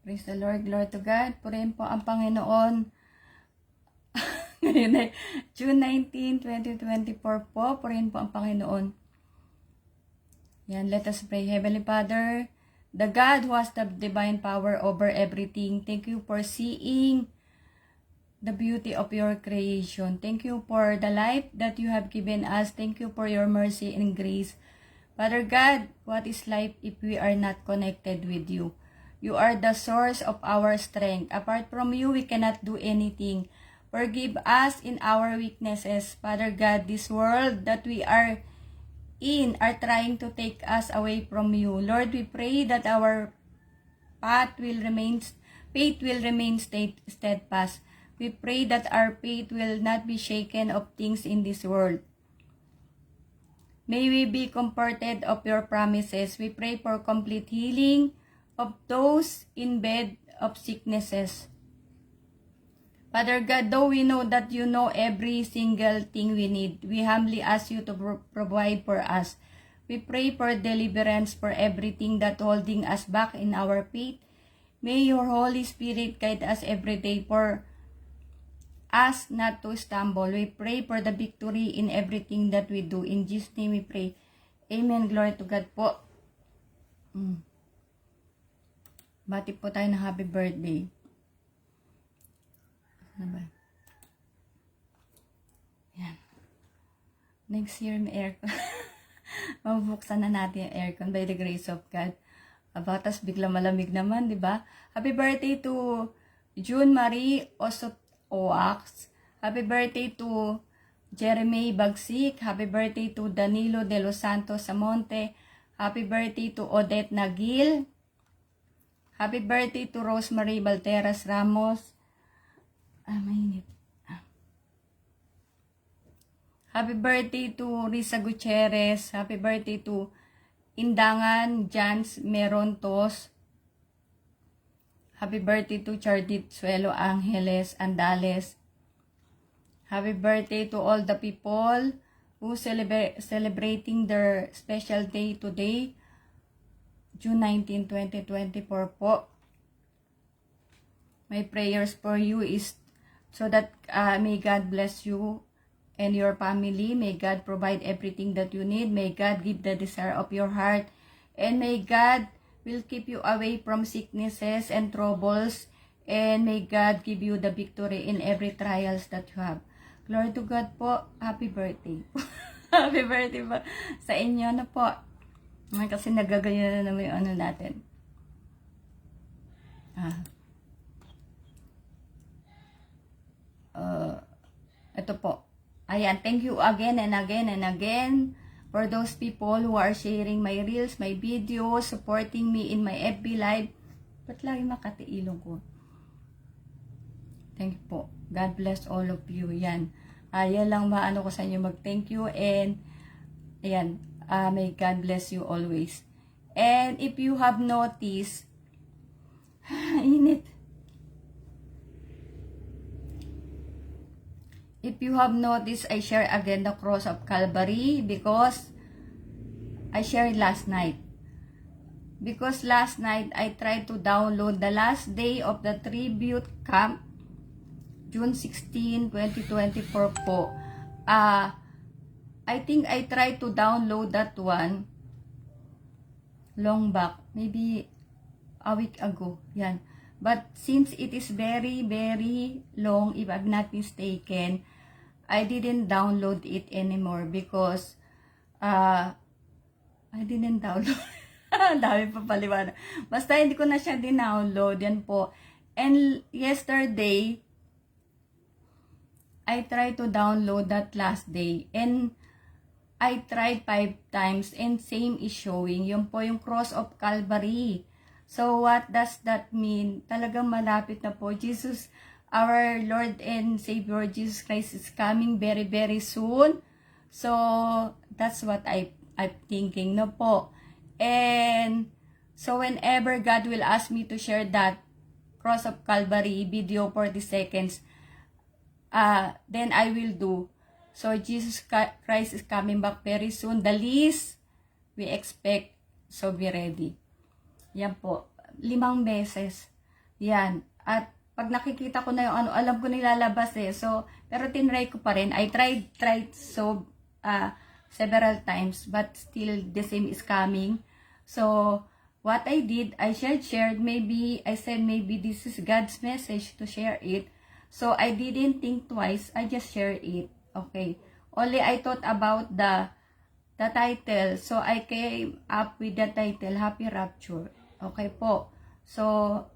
Praise the Lord, glory to God. Purihin po ang Panginoon. Ngayon ay June 19, 2024 po. Purihin po ang Panginoon. Yan, let us pray. Heavenly Father, the God who has the divine power over everything, thank you for seeing the beauty of your creation. Thank you for the life that you have given us. Thank you for your mercy and grace. Father God, what is life if we are not connected with you? You are the source of our strength. Apart from you, we cannot do anything. Forgive us in our weaknesses. Father God, this world that we are in are trying to take us away from you. Lord, we pray that our faith will remain steadfast. We pray that our faith will not be shaken of things in this world. May we be comforted of your promises. We pray for complete healing of those in bed of sicknesses. Father God, though we know that you know every single thing we need, we humbly ask you to provide for us. We pray for deliverance for everything that holding us back in our faith. May your Holy Spirit guide us every day for us not to stumble. We pray for the victory in everything that we do. In Jesus' name we pray. Amen. Glory to God po. Bati po tayo ng happy birthday. Ano ba? Yan. Next year may aircon. Mabubuksan na natin yung aircon by the grace of God. Abatas bigla malamig naman, di ba? Happy birthday to June Marie Oaks. Happy birthday to Jeremy Bagsik. Happy birthday to Danilo de los Santos Samonte. Happy birthday to Odette Nagil. Happy birthday to Rosemary Balteras Ramos. Mainit. Happy birthday to Risa Gutierrez. Happy birthday to Indangan Jans Merontos. Happy birthday to Chardit Suelo Angeles Andales. Happy birthday to all the people who celebrating their special day today, June 19, 2024 po. My prayers for you is so that may God bless you and your family. May God provide everything that you need. May God give the desire of your heart. And may God will keep you away from sicknesses and troubles. And may God give you the victory in every trials that you have. Glory to God po. Happy birthday. Happy birthday po sa inyo na po. Kasi nagaganyan na naman yung ano natin. Ito po. Ayan, thank you again and again and again for those people who are sharing my reels, my videos, supporting me in my FB Live. Ba't lagi makati ilong ko? Thank you po. God bless all of you. Yan. Yan lang maano ko sa inyo mag-thank you and ayan. May God bless you always. And if you have noticed, init. If you have noticed, I share again the cross of Calvary because I shared last night. Because last night, I tried to download the last day of the tribute camp, June 16, 2024 po. I think I tried to download that one long back, maybe a week ago. Yan. But since it is very, very long, if I'm not mistaken, I didn't download it anymore because I didn't download. Dami pa paliwanag. Basta hindi ko na siya din-download. Yan po. And yesterday, I tried to download that last day. And I tried 5 times and same is showing. Yun po yung cross of Calvary. So what does that mean? Talagang malapit na po. Jesus, our Lord and Savior Jesus Christ is coming very, very soon. So that's what I'm thinking, no po. And so whenever God will ask me to share that cross of Calvary video 40 seconds, then I will do. So Jesus Christ is coming back very soon. The least we expect, so be ready. Yan po. 5 beses. Yan. At pag nakikita ko na yung ano, alam ko nilalabas eh. So, pero tinry ko pa rin. I tried so several times, but still the same is coming. So, what I did, I shared, maybe, I said maybe this is God's message to share it. So, I didn't think twice, I just share it. Okay. Only I thought about the title. So, I came up with the title, Happy Rapture. Okay po. So,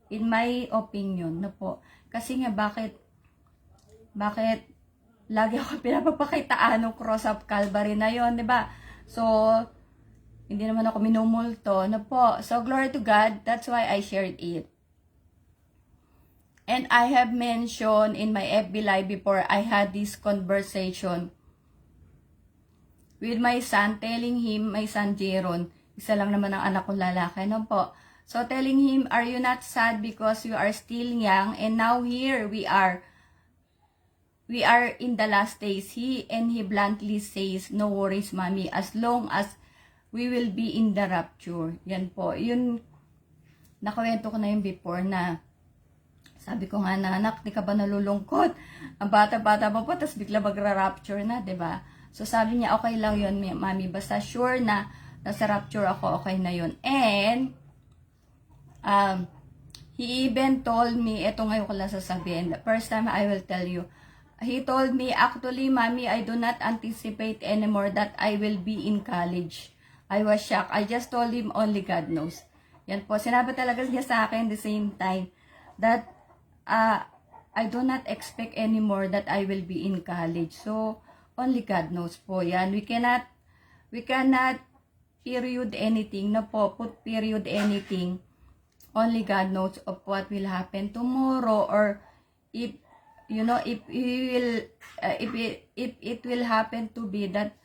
in my opinion, na po. Kasi nga, bakit lagi ako pinapapakitaan ng cross of Calvary na yon, di ba? So, hindi naman ako minumulto, na po. So, glory to God, that's why I shared it. And I have mentioned in my FB Live before, I had this conversation with my son, telling him, my son Jeron, isa lang naman ang anak kong lalaki, no po. So, telling him, are you not sad because you are still young? And now here we are in the last days. He bluntly says, no worries, mommy, as long as we will be in the rapture. Yan po. Yun, nakawento ko na yung before na, sabi ko nga na, anak, di ka ba nalulungkot? Ang bata-bata pa po, tapos bigla magra-rapture na, diba? So, sabi niya, okay lang yun, mami. Basta sure na nasa rapture ako, okay na yun. And, he even told me, eto ngayon ko lang sasabihin, the first time I will tell you, he told me, actually, mommy, I do not anticipate anymore that I will be in college. I was shocked. I just told him, only God knows. Yan po, sinabi talaga niya sa akin the same time, that, I do not expect anymore that I will be in college. So, only God knows po yan. We cannot period anything, na po, put period anything. Only God knows of what will happen tomorrow, or if, you know, if it will happen to be that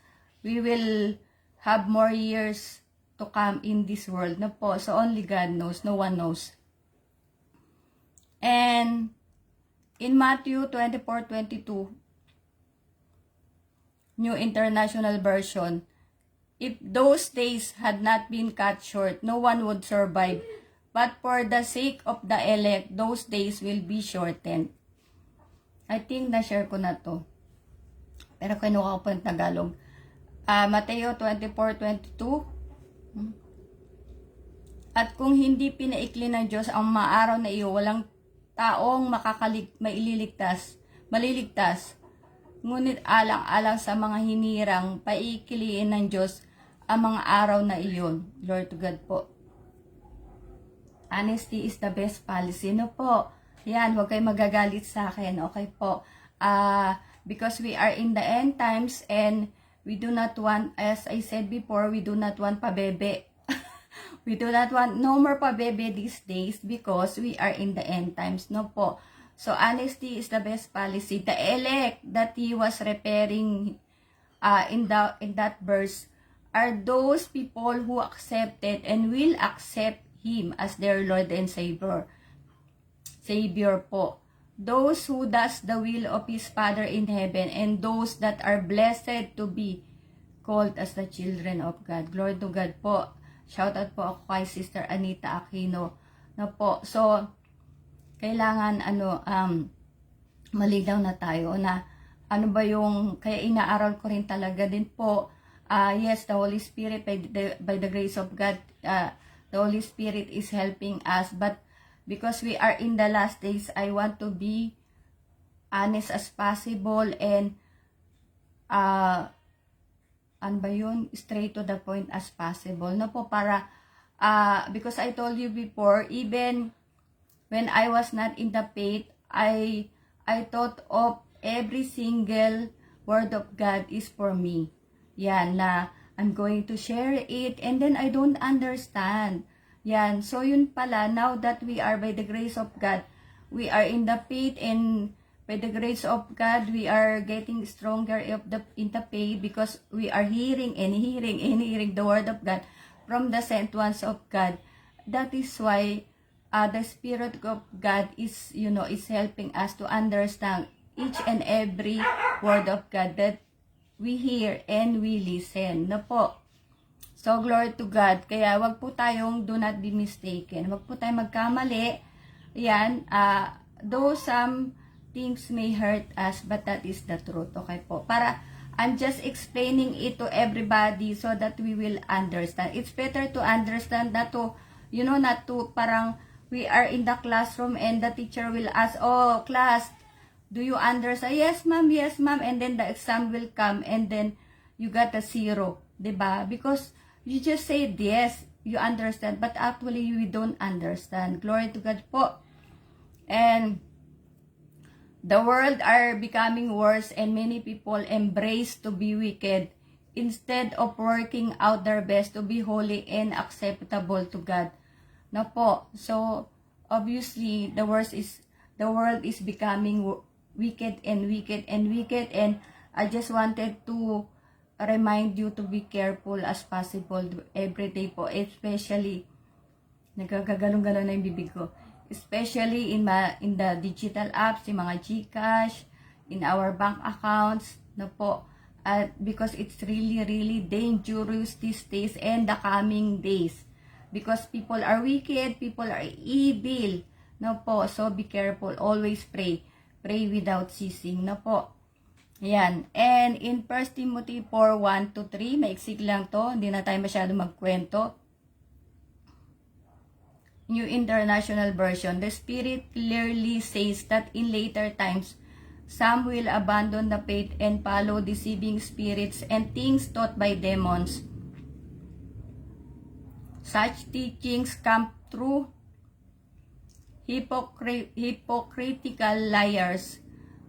we will have more years to come in this world, na po. So, only God knows. No one knows. And in Matthew 24:22, New International Version, if those days had not been cut short, no one would survive. But for the sake of the elect, those days will be shortened. I think na-share ko na to. Pero kinuha ko po yung Tagalog. Mateo 24:22. At kung hindi pinaikli ng Diyos ang maaraw na iyo, walang taong maliligtas. Ngunit alang-alang sa mga hinirang, paikiliin ng Diyos ang mga araw na iyon. Lord to God po. Honesty is the best policy. No po. Yan, huwag kayo magagalit sa akin. Okay po. Because we are in the end times and we do not want, as I said before, we do not want pabebe. We do not want no more pabebe these days because we are in the end times. No po. So, honesty is the best policy. The elect that he was referring in that verse are those people who accepted and will accept him as their Lord and Savior. Savior po. Those who does the will of his Father in heaven, and those that are blessed to be called as the children of God. Glory to God po. Shout out po ako kay Sister Anita Aquino. Na po. So, kailangan malinaw na tayo na ano ba yung, kaya inaaral ko rin talaga din po. Yes, the Holy Spirit, by the grace of God, the Holy Spirit is helping us, but because we are in the last days, I want to be honest as possible and ano ba yun? Straight to the point as possible. No po, para, because I told you before, even when I was not in the faith, I thought of every single word of God is for me. Yan, na I'm going to share it, and then I don't understand. Yan, so yun pala, now that we are by the grace of God, we are in the faith, and by the grace of God, we are getting stronger in the faith because we are hearing the word of God from the sent ones of God. That is why the Spirit of God is, is helping us to understand each and every word of God that we hear and we listen. No po. So, glory to God. Kaya wag po tayong do not be mistaken. Wag po tayong magkamali yan, though some things may hurt us, but that is the truth. Okay po? Para, I'm just explaining it to everybody so that we will understand. It's better to understand not to, not to parang we are in the classroom and the teacher will ask, oh, class, do you understand? Yes, ma'am. And then the exam will come and then you got a 0. Diba? Because you just said yes, you understand. But actually, you don't understand. Glory to God po. And the world are becoming worse and many people embrace to be wicked instead of working out their best to be holy and acceptable to God. Na po. So, obviously, the world is becoming wicked and I just wanted to remind you to be careful as possible every day po, especially nagkakagalong-galong na yung bibig ko, especially in the digital apps, yung mga GCash, in our bank accounts, na po, because it's really dangerous these days and the coming days, because people are wicked, people are evil, no po. So be careful, always pray without ceasing, na po. Yan. And in 1 Timothy 4:1-3, maiksik lang to, hindi na tayo masyado magkwento. New International Version, the Spirit clearly says that in later times, some will abandon the faith and follow deceiving spirits and things taught by demons. Such teachings come through hypocritical liars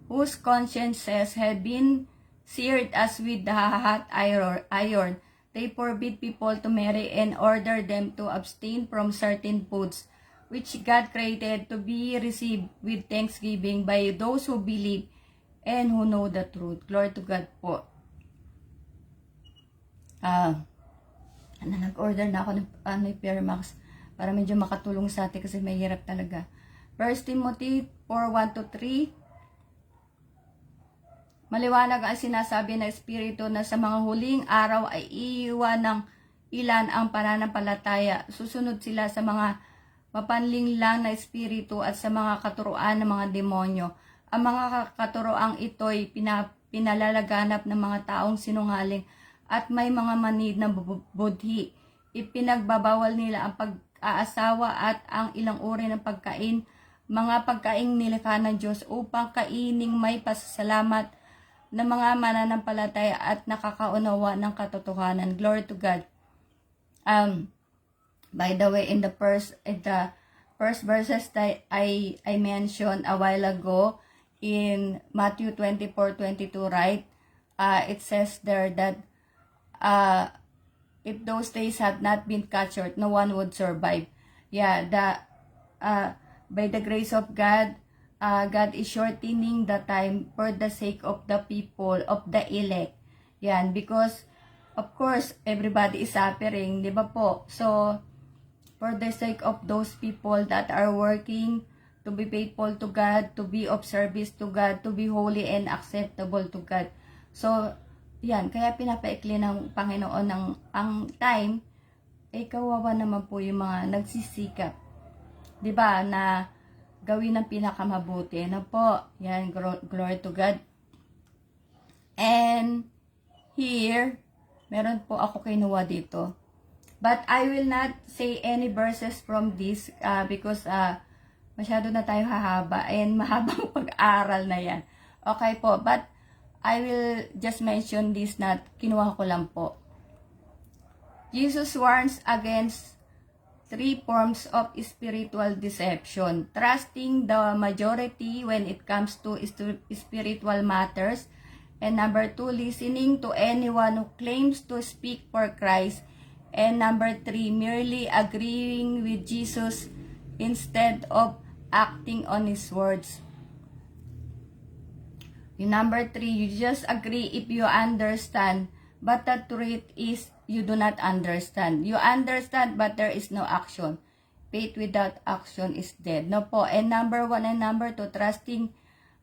whose consciences have been seared as with the hot iron. They forbid people to marry and order them to abstain from certain foods which God created to be received with thanksgiving by those who believe and who know the truth. Glory to God po. Nag-order na ako ng Permax para medyo makatulong sa atin kasi mahirap talaga. 1 Timothy 4:1-3, maliwanag ang sinasabi ng Espiritu na sa mga huling araw ay iiwan ng ilan ang pananampalataya. Susunod sila sa mga mapanlinlang na espiritu at sa mga katuruan ng mga demonyo. Ang mga katuroang ito'y pinalalaganap ng mga taong sinungaling at may mga manid na budhi. Ipinagbabawal nila ang pag-aasawa at ang ilang uri ng pagkain, mga pagkaing nilikha ng Diyos upang kaining may pasasalamat ng mga mananampalataya at nakakaunawa ng katotohanan. Glory to God. By the way, in the first verses that I mentioned a while ago in Matthew 24:22, right? It says there that if those days had not been cut short, no one would survive. Yeah, by the grace of God, God is shortening the time for the sake of the people, of the elect. Yan, because of course everybody is suffering, di ba po? So for the sake of those people that are working to be faithful to God, to be of service to God, to be holy and acceptable to God. So yan, kaya pinapaikli ng Panginoon ang time, kawawa naman po yung mga nagsisikap, di ba, na gawin ng pinakamabuti na po. Yan, glory to God. And here, meron po ako kinuha dito. But I will not say any verses from this because masyado na tayo hahaba and mahabang pag-aral na yan. Okay po, but I will just mention this na kinuha ko lang po. Jesus warns against 3 forms of spiritual deception. Trusting the majority when it comes to spiritual matters. And number 2, listening to anyone who claims to speak for Christ. And number 3, merely agreeing with Jesus instead of acting on His words. Yung number 3, you just agree if you understand, but the truth is you do not understand. You understand, but there is no action. Faith without action is dead. No po. And number 1 and number 2, trusting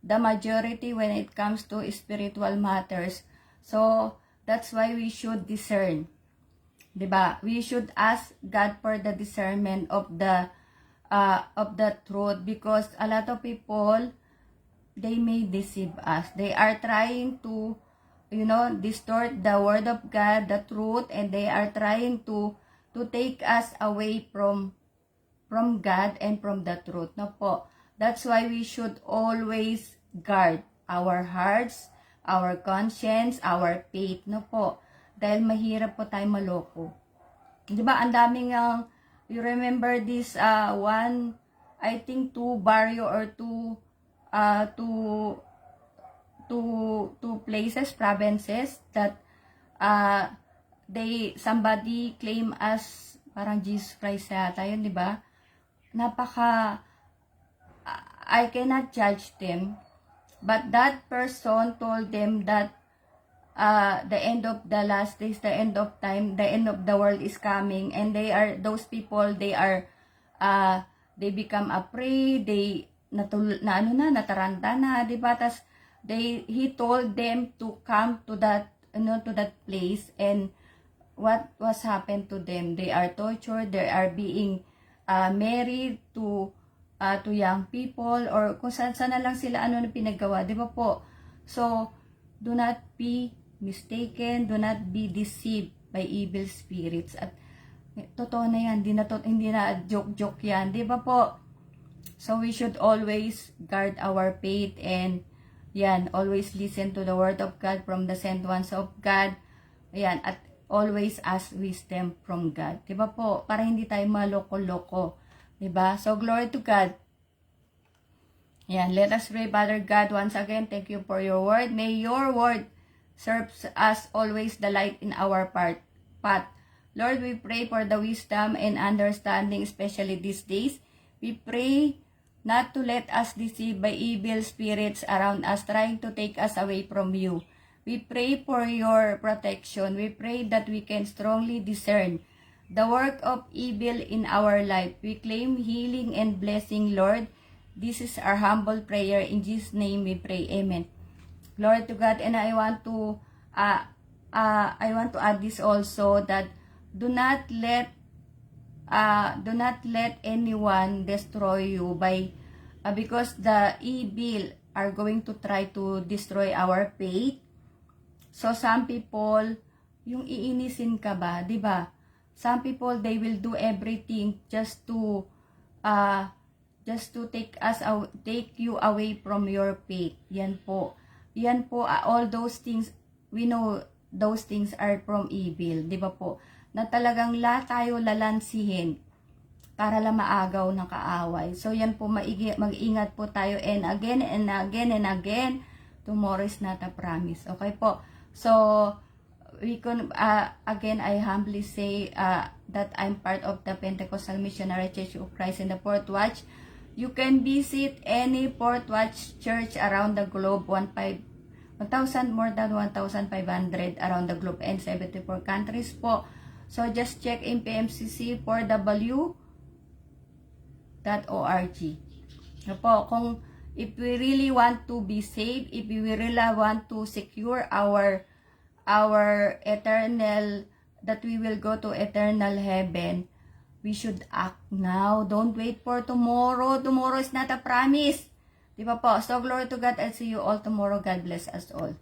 the majority when it comes to spiritual matters. So, that's why we should discern. Diba? We should ask God for the discernment of the of the truth, because a lot of people, they may deceive us. They are trying to, distort the word of God, the truth, and they are trying to take us away from God and from the truth. No po. That's why we should always guard our hearts, our conscience, our faith. No po. Dahil mahirap po tayo maloko. Di ba? Ang daming you remember this one, I think two barrio or two places, provinces that somebody claim as parang Jesus Christ yata yun, di ba? I cannot judge them, but that person told them that the end of the last days, the end of time, the end of the world is coming, and those people, they become afraid, nataranta na, di ba? Tas he told them to come to that, to that place, and what was happened to them? They are tortured, they are being married to young people, or kung saan na lang sila na pinagawa, di ba po? So, do not be mistaken, do not be deceived by evil spirits. At totoo na yan, hindi na joke yan, di ba po? So, we should always guard our faith, and always listen to the word of God from the sent ones of God. At always ask wisdom from God. Diba po? Para hindi tayo maloko-loko. Diba? So, glory to God. Let us pray. Father God, once again, thank you for your word. May your word serve us always the light in our path. Lord, we pray for the wisdom and understanding, especially these days. We pray not to let us deceive by evil spirits around us, trying to take us away from you. We pray for your protection. We pray that we can strongly discern the work of evil in our life. We claim healing and blessing, Lord. This is our humble prayer. In Jesus' name we pray. Amen. Glory to God. And I want to add this also, that do not let anyone destroy you because the evil are going to try to destroy our faith. So some people, yung iinisin ka ba, 'di ba? Some people, they will do everything just to take you away from your faith. Yan po, all those things, we know those things are from evil, 'di ba po? Na talagang tayo lalansihin para lang maagaw ng kaaway. So yan po, mag-ingat po tayo, and again and again and again, tomorrow is not a promise. Okay po? So we can again, I humbly say that I'm part of the Pentecostal Missionary Church of Christ in the Fourth Watch. You can visit any Fourth Watch church around the globe, more than 1,500 around the globe, and 74 countries po. So just check in pmcc4w.org. Po, if we really want to be saved, if we really want to secure our eternal, that we will go to eternal heaven, we should act now. Don't wait for tomorrow. Tomorrow is not a promise. Di ba po? So, glory to God. I'll see you all tomorrow. God bless us all.